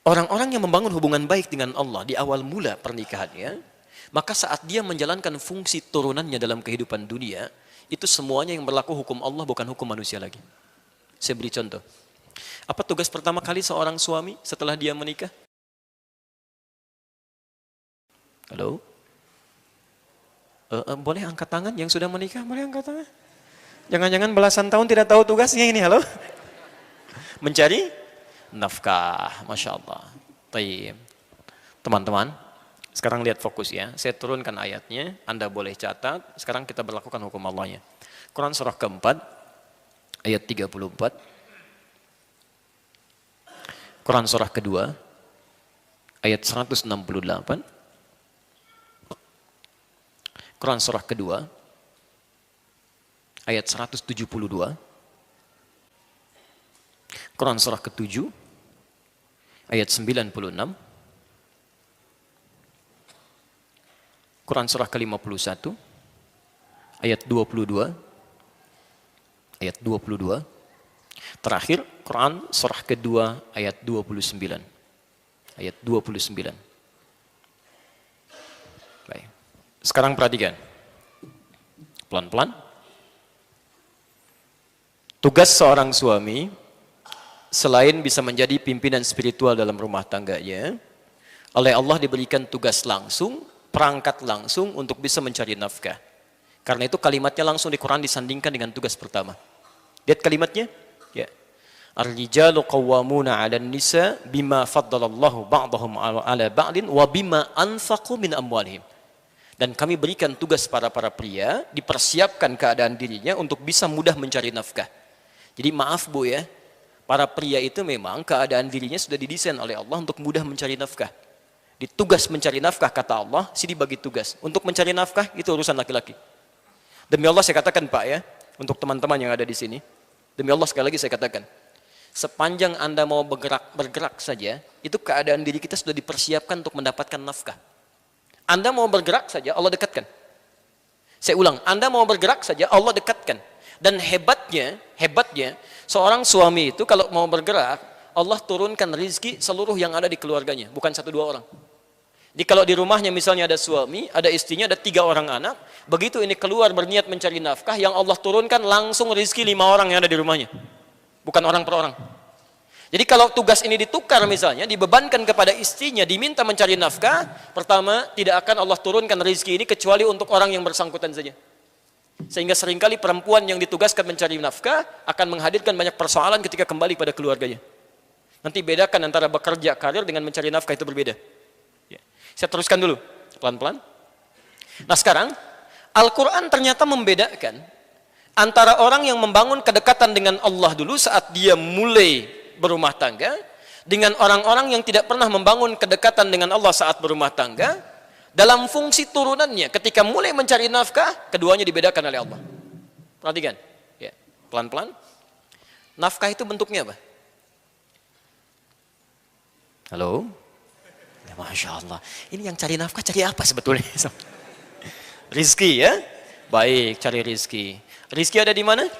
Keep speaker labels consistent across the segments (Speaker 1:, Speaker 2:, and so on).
Speaker 1: Orang-orang yang membangun hubungan baik dengan Allah di awal mula pernikahannya, maka saat dia menjalankan fungsi turunannya dalam kehidupan dunia, itu semuanya yang berlaku hukum Allah bukan hukum manusia lagi. Saya beri contoh. Apa tugas pertama kali seorang suami setelah dia menikah? Halo? Boleh angkat tangan yang sudah menikah? Boleh angkat tangan? Jangan-jangan belasan tahun tidak tahu tugasnya ini, halo? Mencari nafkah, Masya Allah. Taib. Teman-teman, sekarang lihat fokus ya. Saya turunkan ayatnya, Anda boleh catat. Sekarang kita berlakukan hukum Allahnya. Quran surah keempat, ayat 34. Quran surah kedua, ayat 168. Quran surah kedua, ayat 172. Quran surah ke-7, ayat 96. Quran surah ke-51, ayat 22. Ayat 22. Terakhir, Quran surah kedua, ayat 29. Ayat 29. Baik. Sekarang perhatikan. Pelan-pelan. Tugas seorang suami, selain bisa menjadi pimpinan spiritual dalam rumah tangganya, oleh Allah diberikan tugas langsung, perangkat langsung untuk bisa mencari nafkah. Karena itu kalimatnya langsung di Quran disandingkan dengan tugas pertama. Lihat kalimatnya. Ya. Ar-rijalu qawwamuna 'alan nisa bima faddalallahu ba'dahum 'ala ba'din wa bima anfaqu min amwalihim. Dan kami berikan tugas para pria, dipersiapkan keadaan dirinya untuk bisa mudah mencari nafkah. Jadi maaf Bu ya, para pria itu memang keadaan dirinya sudah didesain oleh Allah untuk mudah mencari nafkah. Di tugas mencari nafkah kata Allah, sini bagi tugas. Untuk mencari nafkah itu urusan laki-laki. Demi Allah saya katakan Pak ya, untuk teman-teman yang ada di sini, demi Allah sekali lagi saya katakan, sepanjang Anda mau bergerak saja, itu keadaan diri kita sudah dipersiapkan untuk mendapatkan nafkah. Anda mau bergerak saja, Allah dekatkan. Saya ulang, Anda mau bergerak saja, Allah dekatkan. Dan hebatnya, seorang suami itu kalau mau bergerak, Allah turunkan rizki seluruh yang ada di keluarganya, bukan 1-2 orang. Jadi kalau di rumahnya misalnya ada suami, ada istrinya, ada 3 orang anak, begitu ini keluar berniat mencari nafkah, yang Allah turunkan langsung rizki 5 orang yang ada di rumahnya. Bukan orang per orang. Jadi kalau tugas ini ditukar misalnya, dibebankan kepada istrinya, diminta mencari nafkah, pertama tidak akan Allah turunkan rizki ini kecuali untuk orang yang bersangkutan saja. Sehingga seringkali perempuan yang ditugaskan mencari nafkah akan menghadirkan banyak persoalan ketika kembali pada keluarganya. Nanti bedakan antara bekerja karir dengan mencari nafkah, itu berbeda. Ya. Saya teruskan dulu, pelan-pelan. Nah sekarang, Al-Quran ternyata membedakan antara orang yang membangun kedekatan dengan Allah dulu saat dia mulai berumah tangga, dengan orang-orang yang tidak pernah membangun kedekatan dengan Allah saat berumah tangga. Dalam fungsi turunannya, ketika mulai mencari nafkah, keduanya dibedakan oleh Allah. Perhatikan, ya, pelan-pelan. Nafkah itu bentuknya apa? Halo? Ya, Masya Allah. Ini yang cari nafkah, cari apa sebetulnya? Rizki ya? Baik, cari rizki. Rizki ada di mana?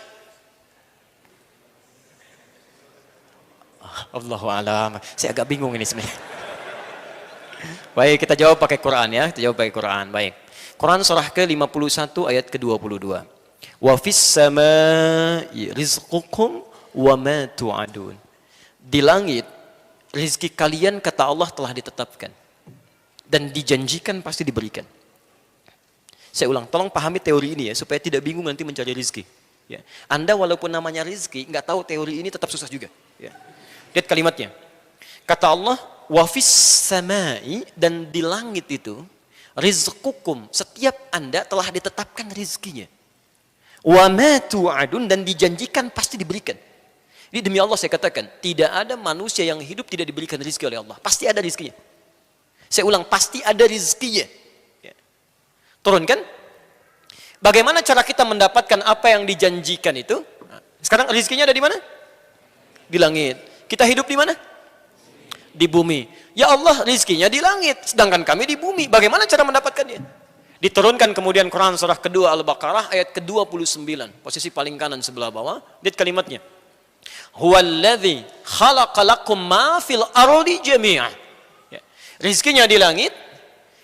Speaker 1: Allahu a'lam. Saya agak bingung ini sebenarnya. Baik, kita jawab pakai Quran ya. Kita jawab pakai Quran. Baik. Quran surah ke-51 ayat ke-22. Wa fis samaa'i rizqukum wa ma tu'adun. Di langit rezeki kalian kata Allah telah ditetapkan dan dijanjikan pasti diberikan. Saya ulang, tolong pahami teori ini ya supaya tidak bingung nanti mencari rezeki. Ya. Anda walaupun namanya rezeki, nggak tahu teori ini tetap susah juga. Ya. Lihat kalimatnya. Kata Allah, wafis samai, dan di langit itu rizqukum, setiap Anda telah ditetapkan rizkinya. Wa ma tu'adun, dan dijanjikan pasti diberikan. Ini demi Allah saya katakan, tidak ada manusia yang hidup tidak diberikan rizki oleh Allah. Pasti ada rizkinya. Saya ulang, pasti ada rizkinya. Ya. Turunkan. Bagaimana cara kita mendapatkan apa yang dijanjikan itu? Sekarang rizkinya ada di mana? Di langit. Kita hidup di mana? Di bumi. Ya Allah, rizkinya di langit, sedangkan kami di bumi. Bagaimana cara mendapatkannya? Diturunkan kemudian Quran surah kedua Al-Baqarah ayat ke-29, posisi paling kanan sebelah bawah. Lihat kalimatnya. Huwallazi khalaqa lakum ma fil ardi jami'ah. Ya. Rizkinya di langit,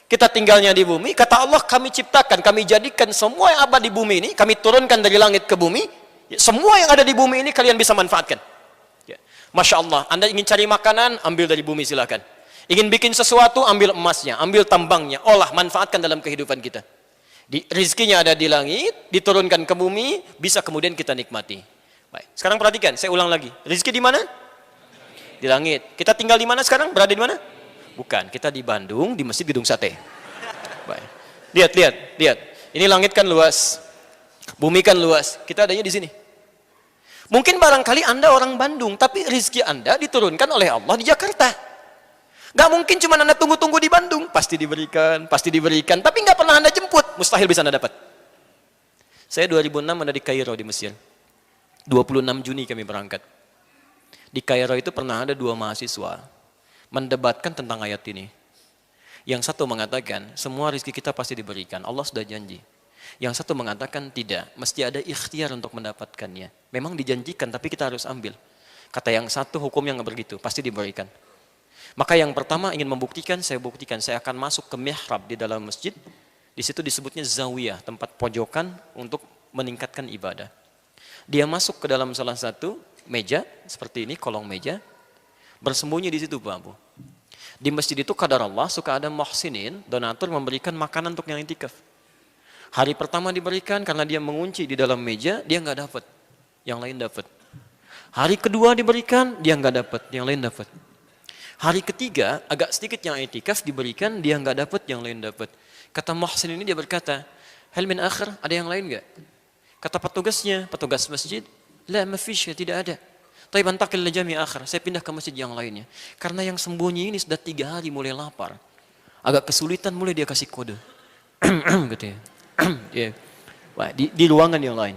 Speaker 1: kita tinggalnya di bumi. Kata Allah, kami ciptakan, kami jadikan semua yang ada di bumi ini, kami turunkan dari langit ke bumi. Ya, semua yang ada di bumi ini kalian bisa manfaatkan. Ya. Masya Allah, Anda ingin cari makanan, ambil dari bumi silakan. Ingin bikin sesuatu, ambil emasnya, ambil tambangnya, olah, manfaatkan dalam kehidupan kita. Rizkinya ada di langit, diturunkan ke bumi, bisa kemudian kita nikmati. Baik, sekarang perhatikan, saya ulang lagi. Rizki di mana? Di langit. Kita tinggal di mana sekarang? Berada di mana? Bukan, kita di Bandung, di Masjid Gedung Sate. Baik. Lihat. Ini langit kan luas. Bumi kan luas. Kita adanya di sini. Mungkin barangkali Anda orang Bandung, tapi rizki Anda diturunkan oleh Allah di Jakarta. Gak mungkin cuma Anda tunggu-tunggu di Bandung. Pasti diberikan. Tapi gak pernah Anda jemput. Mustahil bisa Anda dapat. Saya 2006 ada di Kairo di Mesir. 26 Juni kami berangkat. Di Kairo itu pernah ada 2 mahasiswa mendebatkan tentang ayat ini. Yang satu mengatakan, semua rezeki kita pasti diberikan. Allah sudah janji. Yang satu mengatakan tidak. Mesti ada ikhtiar untuk mendapatkannya. Memang dijanjikan, tapi kita harus ambil. Kata yang satu, hukumnya nggak begitu. Pasti diberikan. Maka yang pertama ingin membuktikan, saya buktikan. Saya akan masuk ke mihrab di dalam masjid. Di situ disebutnya zawiyah, tempat pojokan untuk meningkatkan ibadah. Dia masuk ke dalam salah satu meja, seperti ini, kolong meja. Bersembunyi di situ, Pak Abu. Di masjid itu kadar Allah suka ada muhsinin, donatur memberikan makanan untuk yang intikaf. Hari pertama diberikan karena dia mengunci di dalam meja, dia nggak dapat, yang lain dapat. Hari kedua diberikan, dia nggak dapat, yang lain dapat. Hari ketiga agak sedikit yang intikaf diberikan, dia nggak dapat, yang lain dapat. Kata muhsin ini dia berkata, hal min akhir, ada yang lain nggak? Kata petugasnya, petugas masjid, la mafish, tidak ada. Tapi bantakil jami akhir, saya pindah ke masjid yang lainnya. Karena yang sembunyi ini sudah 3 hari mulai lapar. Agak kesulitan, mulai dia kasih kode. Gitu ya. Yeah. Wah, di ruangan yang lain.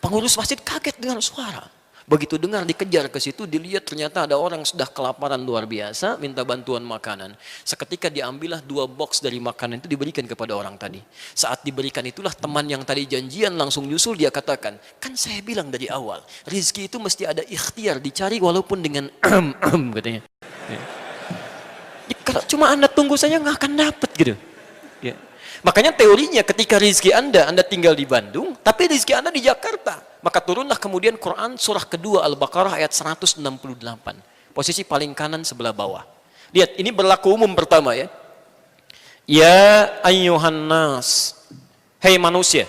Speaker 1: Pengurus masjid kaget dengan suara. Begitu dengar dikejar ke situ, dilihat ternyata ada orang sudah kelaparan luar biasa, minta bantuan makanan. Seketika diambillah 2 box dari makanan itu diberikan kepada orang tadi. Saat diberikan itulah teman yang tadi janjian langsung nyusul, dia katakan, kan saya bilang dari awal, rizki itu mesti ada ikhtiar, dicari walaupun dengan katanya. Ya. Kalau cuma Anda tunggu saja nggak akan dapat gitu. Ya. Makanya teorinya ketika rizki Anda tinggal di Bandung, tapi rizki Anda di Jakarta, maka turunlah kemudian Quran surah kedua Al-Baqarah ayat 168. Posisi paling kanan sebelah bawah. Lihat, ini berlaku umum pertama ya. Ya ayyuhan nas. Hei manusia.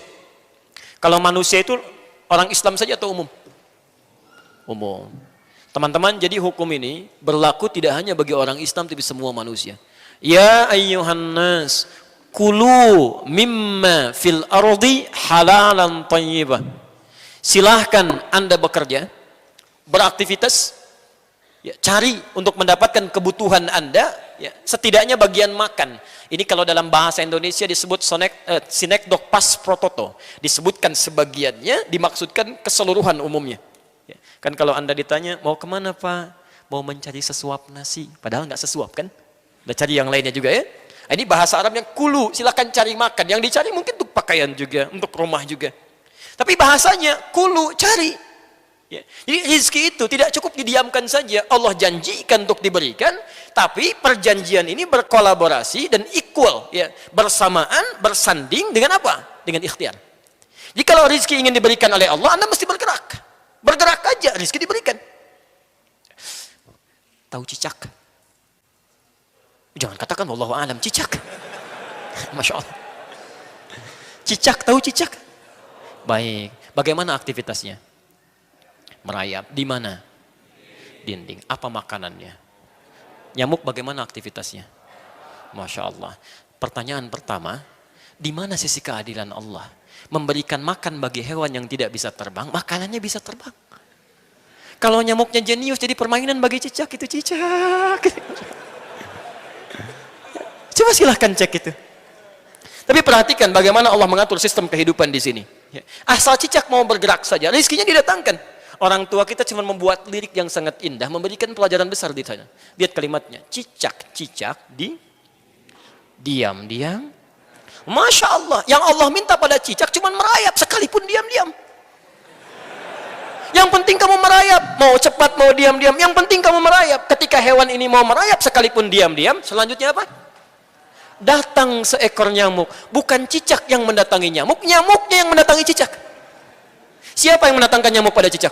Speaker 1: Kalau manusia itu orang Islam saja atau umum? Umum. Teman-teman, jadi hukum ini berlaku tidak hanya bagi orang Islam tapi semua manusia. Ya ayyuhan nas. Kulu mimma fil ardi halalan tayyibah. Silahkan Anda bekerja, beraktivitas, ya, cari untuk mendapatkan kebutuhan Anda, ya, setidaknya bagian makan. Ini kalau dalam bahasa Indonesia disebut sinekdok pas prototo. Disebutkan sebagiannya, dimaksudkan keseluruhan umumnya. Ya, kan kalau Anda ditanya, mau kemana Pak? Mau mencari sesuap nasi. Padahal nggak sesuap kan? Udah cari yang lainnya juga ya. Ini bahasa Arab yang kulu, silakan cari makan. Yang dicari mungkin untuk pakaian juga, untuk rumah juga. Tapi bahasanya kulu, cari. Ya. Jadi rezeki itu tidak cukup didiamkan saja. Allah janjikan untuk diberikan, tapi perjanjian ini berkolaborasi dan equal, ya, bersamaan, bersanding dengan apa? Dengan ikhtiar. Jadi kalau rezeki ingin diberikan oleh Allah, Anda mesti bergerak. Bergerak aja, rezeki diberikan. Tahu cicak? Jangan katakan wallahu a'lam, cicak. Masya Allah. Cicak, tahu cicak? Baik. Bagaimana aktivitasnya? Merayap. Di mana? Dinding. Apa makanannya? Nyamuk bagaimana aktivitasnya? Masya Allah. Pertanyaan pertama, di mana sisi keadilan Allah? Memberikan makan bagi hewan yang tidak bisa terbang, makanannya bisa terbang. Kalau nyamuknya jenius jadi permainan bagi cicak, itu cicak. Coba silahkan cek itu. Tapi perhatikan bagaimana Allah mengatur sistem kehidupan di sini. Asal cicak mau bergerak saja, rezekinya didatangkan. Orang tua kita cuma membuat lirik yang sangat indah, memberikan pelajaran besar di sana. Lihat kalimatnya, cicak-cicak diam-diam. Masya Allah, yang Allah minta pada cicak cuma merayap sekalipun diam-diam. Yang penting kamu merayap, mau cepat mau diam-diam, yang penting kamu merayap. Ketika hewan ini mau merayap sekalipun diam-diam, selanjutnya apa? Datang seekor nyamuk. Bukan cicak yang mendatangi nyamuk, nyamuknya yang mendatangi cicak. Siapa yang mendatangkan nyamuk pada cicak?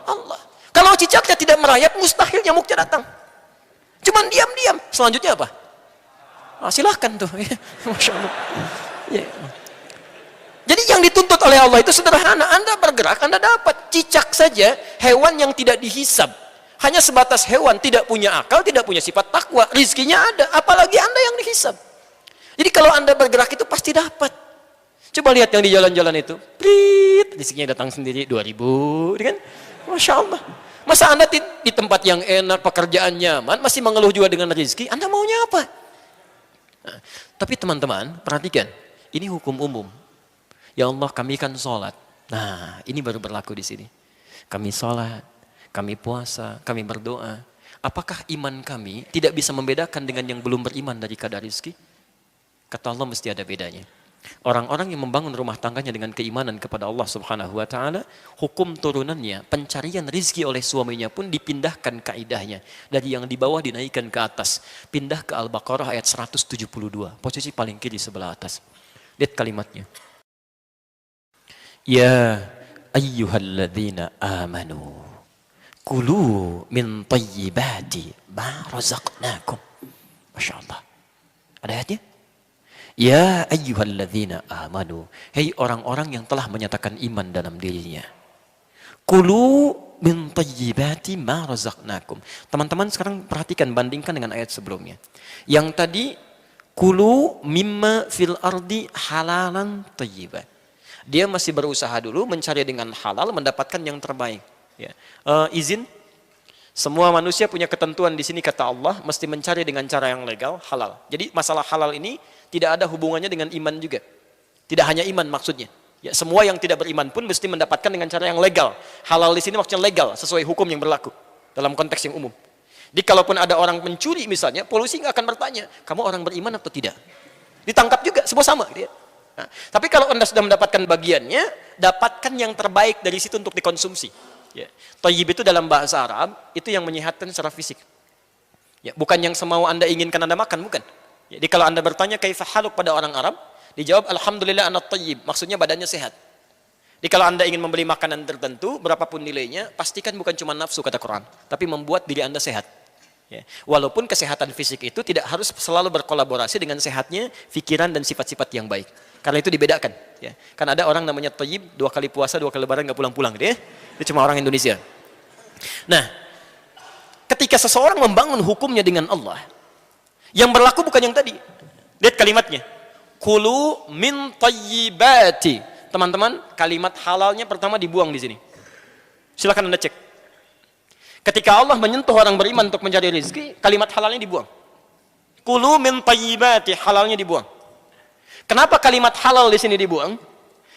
Speaker 1: Allah. Kalau cicaknya tidak merayap, mustahil nyamuknya datang. Cuman diam-diam. Selanjutnya apa? Silahkan tuh. Masya Allah. Ya. Jadi yang dituntut oleh Allah itu sederhana. Anda bergerak, Anda dapat. Cicak saja, hewan yang tidak dihisab. Hanya sebatas hewan, tidak punya akal, tidak punya sifat takwa. Rizkinya ada, apalagi Anda yang dihisab. Jadi kalau Anda bergerak itu pasti dapat. Coba lihat yang di jalan-jalan itu. Prit, rizkinya datang sendiri, 2000. Kan? Masya Allah. Masa Anda di tempat yang enak, pekerjaan nyaman, masih mengeluh juga dengan rizki, Anda maunya apa? Nah, tapi teman-teman, perhatikan. Ini hukum umum. Ya Allah, kami kan sholat. Nah, ini baru berlaku di sini. Kami sholat, kami puasa, kami berdoa. Apakah iman kami tidak bisa membedakan dengan yang belum beriman dari kadar rizki? Kata Allah, mesti ada bedanya. Orang-orang yang membangun rumah tangganya dengan keimanan kepada Allah Subhanahu wa Ta'ala, hukum turunannya, pencarian rizki oleh suaminya pun dipindahkan kaidahnya. Dari yang di bawah dinaikkan ke atas. Pindah ke Al-Baqarah ayat 172. Posisi paling kiri sebelah atas. Lihat kalimatnya. Ya ayyuhalladzina amanu kulu min tayyibati ma razaqnakum. Masya Allah. Ada ayatnya? Ya ayyuhalladzina amanu. Hei orang-orang yang telah menyatakan iman dalam dirinya. Kulu min tayyibati ma razaqnakum. Teman-teman sekarang perhatikan, bandingkan dengan ayat sebelumnya. Yang tadi, kulu mimma fil ardi halalan tayyiban. Dia masih berusaha dulu mencari dengan halal, mendapatkan yang terbaik. Ya. Izin, semua manusia punya ketentuan di sini kata Allah, mesti mencari dengan cara yang legal, halal. Jadi masalah halal ini tidak ada hubungannya dengan iman juga. Tidak hanya iman maksudnya. Ya, semua yang tidak beriman pun mesti mendapatkan dengan cara yang legal. Halal di sini maksudnya legal, sesuai hukum yang berlaku dalam konteks yang umum. Jadi kalaupun ada orang mencuri misalnya, polisi nggak akan bertanya, kamu orang beriman atau tidak? Ditangkap juga, semua sama. Gitu ya. Nah, tapi kalau Anda sudah mendapatkan bagiannya, dapatkan yang terbaik dari situ untuk dikonsumsi. Ya. Thayyib itu dalam bahasa Arab, itu yang menyehatkan secara fisik. Ya, bukan yang semau Anda inginkan Anda makan, bukan. Ya, jadi kalau Anda bertanya kaifa haluk pada orang Arab, dijawab alhamdulillah ana thayyib, maksudnya badannya sehat. Jadi kalau Anda ingin membeli makanan tertentu, berapapun nilainya, pastikan bukan cuma nafsu kata Quran, tapi membuat diri Anda sehat. Ya. Walaupun kesehatan fisik itu tidak harus selalu berkolaborasi dengan sehatnya pikiran dan sifat-sifat yang baik. Karena itu dibedakan. Ya. Kan ada orang namanya thayyib, 2 kali puasa, 2 kali lebaran nggak pulang-pulang. Gitu ya. Itu cuma orang Indonesia. Nah, ketika seseorang membangun hukumnya dengan Allah, yang berlaku bukan yang tadi. Lihat kalimatnya. Kulu min thayyibati. Teman-teman, kalimat halalnya pertama dibuang di sini. Silakan Anda cek. Ketika Allah menyentuh orang beriman untuk mencari rezeki, kalimat halalnya dibuang. Kulu min thayyibati, halalnya dibuang. Kenapa kalimat halal di sini dibuang?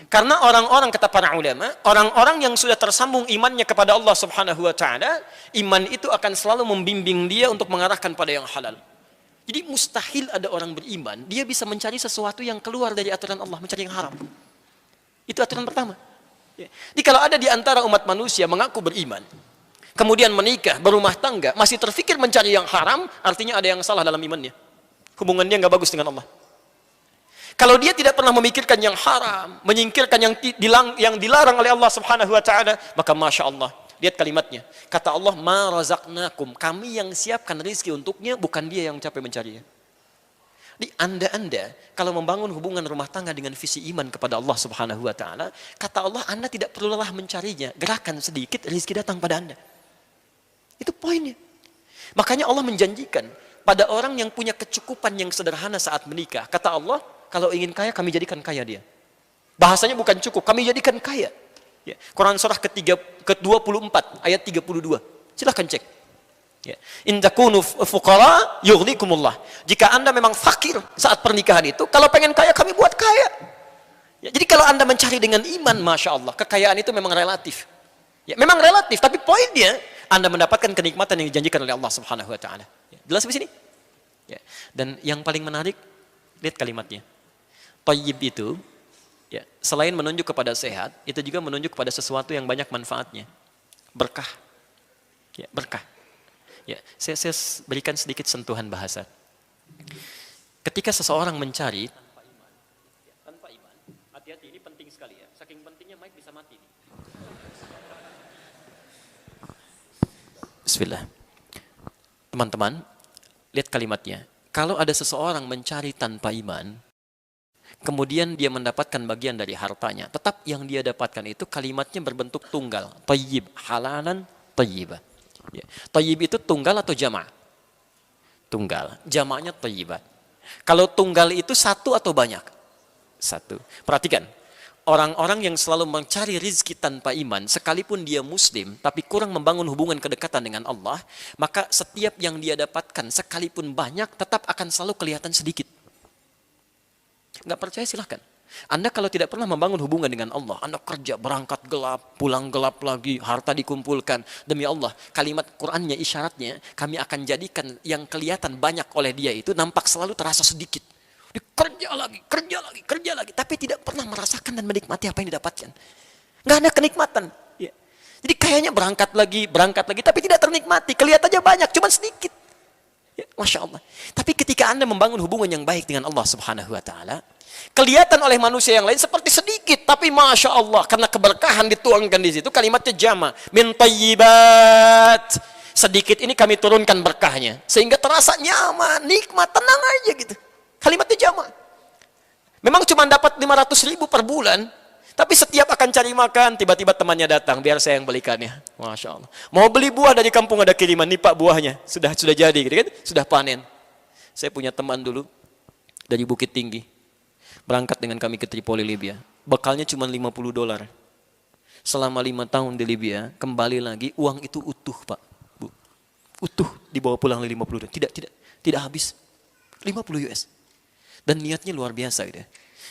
Speaker 1: Karena orang-orang, kata para ulama, orang-orang yang sudah tersambung imannya kepada Allah Subhanahu wa Ta'ala, iman itu akan selalu membimbing dia untuk mengarahkan pada yang halal. Jadi mustahil ada orang beriman, dia bisa mencari sesuatu yang keluar dari aturan Allah, mencari yang haram. Itu aturan pertama. Jadi kalau ada di antara umat manusia mengaku beriman, kemudian menikah, berumah tangga, masih terfikir mencari yang haram, artinya ada yang salah dalam imannya. Hubungan dia nggak bagus dengan Allah. Kalau dia tidak pernah memikirkan yang haram, menyingkirkan yang dilarang oleh Allah Subhanahu wa Ta'ala, maka Masya Allah, lihat kalimatnya. Kata Allah, ma razaqnakum, kami yang siapkan rezeki untuknya, bukan dia yang capek mencarinya. Di Anda kalau membangun hubungan rumah tangga dengan visi iman kepada Allah Subhanahu wa Ta'ala, kata Allah, Anda tidak perlu lelah mencarinya, gerakan sedikit rezeki datang pada Anda. Itu poinnya. Makanya Allah menjanjikan pada orang yang punya kecukupan yang sederhana saat menikah, kata Allah, kalau ingin kaya, kami jadikan kaya dia. Bahasanya bukan cukup, kami jadikan kaya. Ya. Quran surah ke-24 ayat 32. Silahkan cek. Ya. In takunu fuqara yughnikumullah. Jika Anda memang fakir saat pernikahan itu, kalau pengen kaya, kami buat kaya. Ya. Jadi kalau Anda mencari dengan iman, Masya Allah, kekayaan itu memang relatif. Ya, memang relatif, tapi poinnya Anda mendapatkan kenikmatan yang dijanjikan oleh Allah Subhanahu wa Ta'ala. Ya. Jelas di sini? Ya. Dan yang paling menarik, lihat kalimatnya. Thayyib itu Ya, selain menunjuk kepada sehat, itu juga menunjuk kepada sesuatu yang banyak manfaatnya. Berkah. Ya, berkah. Ya, saya berikan sedikit sentuhan bahasa. Ketika seseorang mencari tanpa iman, hati-hati, ini penting sekali ya. Saking pentingnya mic bisa mati nih. Bismillah. Teman-teman, lihat kalimatnya. Kalau ada seseorang mencari tanpa iman, kemudian dia mendapatkan bagian dari hartanya, tetap yang dia dapatkan itu kalimatnya berbentuk tunggal. Tayyib, halalan, tayyibah. Ya. Tayyib itu tunggal atau jama'? Tunggal. Jama'nya tayyibat. Kalau tunggal itu satu atau banyak? Satu. Perhatikan. Orang-orang yang selalu mencari rizki tanpa iman, sekalipun dia muslim, tapi kurang membangun hubungan kedekatan dengan Allah, maka setiap yang dia dapatkan, sekalipun banyak, tetap akan selalu kelihatan sedikit. Nggak percaya silahkan. Anda kalau tidak pernah membangun hubungan dengan Allah, Anda kerja, berangkat gelap, pulang gelap lagi, harta dikumpulkan. Demi Allah, kalimat Qur'annya, isyaratnya, kami akan jadikan yang kelihatan banyak oleh dia itu, nampak selalu terasa sedikit. Kerja lagi, tapi tidak pernah merasakan dan menikmati apa yang didapatkan. Nggak ada kenikmatan. Ya. Jadi kayaknya berangkat lagi, tapi tidak ternikmati. Kelihatannya banyak, cuma sedikit. Ya, Masya Allah. Tapi ketika Anda membangun hubungan yang baik dengan Allah Subhanahu Wa Taala, kelihatan oleh manusia yang lain seperti sedikit, tapi Masya Allah, karena keberkahan dituangkan di situ, kalimatnya jama, min tayyibat. Sedikit ini kami turunkan berkahnya, sehingga terasa nyaman, nikmat, tenang aja gitu. Kalimatnya jama'. Memang cuma dapat 500.000 per bulan, tapi setiap akan cari makan, tiba-tiba temannya datang, biar saya yang belikannya. Masya Allah. Mau beli buah dari kampung ada kiriman, nih Pak buahnya, sudah jadi gitu kan, sudah panen. Saya punya teman dulu dari Bukit Tinggi, berangkat dengan kami ke Tripoli, Libya. Bekalnya cuma $50. Selama 5 tahun di Libya, kembali lagi uang itu utuh Pak, Bu. Utuh dibawa pulang $50. Tidak habis. 50 US. Dan niatnya luar biasa gitu.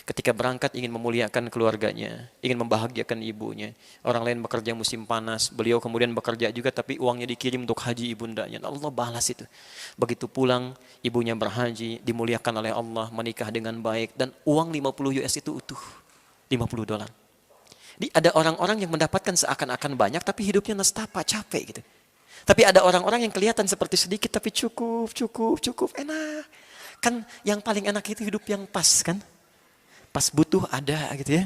Speaker 1: Ketika berangkat ingin memuliakan keluarganya, ingin membahagiakan ibunya. Orang lain bekerja musim panas, beliau kemudian bekerja juga tapi uangnya dikirim untuk haji ibundanya. Allah balas itu. Begitu pulang, ibunya berhaji, dimuliakan oleh Allah, menikah dengan baik, dan uang 50 US itu utuh. $50. Jadi ada orang-orang yang mendapatkan seakan-akan banyak tapi hidupnya nestapa, capek gitu. Tapi ada orang-orang yang kelihatan seperti sedikit tapi cukup, enak. Kan yang paling enak itu hidup yang pas kan. Pas butuh ada gitu ya.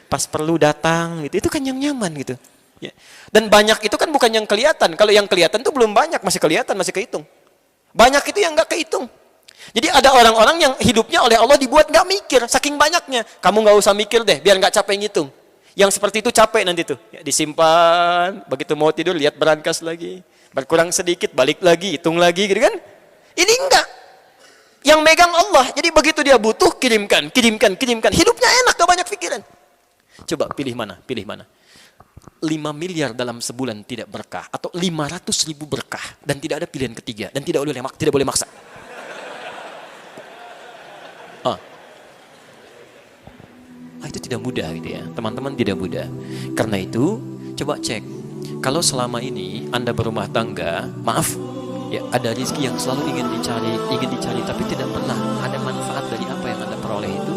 Speaker 1: Pas perlu datang gitu. Itu kan yang nyaman gitu. Ya. Dan banyak itu kan bukan yang kelihatan. Kalau yang kelihatan itu belum banyak, masih kelihatan, masih kehitung. Banyak itu yang nggak kehitung. Jadi ada orang-orang yang hidupnya oleh Allah dibuat nggak mikir, saking banyaknya. Kamu nggak usah mikir deh, biar nggak capek ngitung. Yang seperti itu capek nanti tuh. Ya, disimpan, begitu mau tidur lihat berangkas lagi. Berkurang sedikit, balik lagi, hitung lagi gitu kan. Ini enggak. Yang megang Allah, jadi begitu dia butuh, kirimkan. Hidupnya enak, gak banyak pikiran. Coba pilih mana? 5 miliar dalam sebulan tidak berkah, atau 500.000 berkah, dan tidak ada pilihan ketiga, dan tidak boleh maksa. Itu tidak mudah gitu ya, teman-teman, tidak mudah. Karena itu, coba cek. Kalau selama ini Anda berumah tangga, maaf, ya, ada rezeki yang selalu ingin dicari, tapi tidak pernah ada manfaat dari apa yang Anda peroleh itu.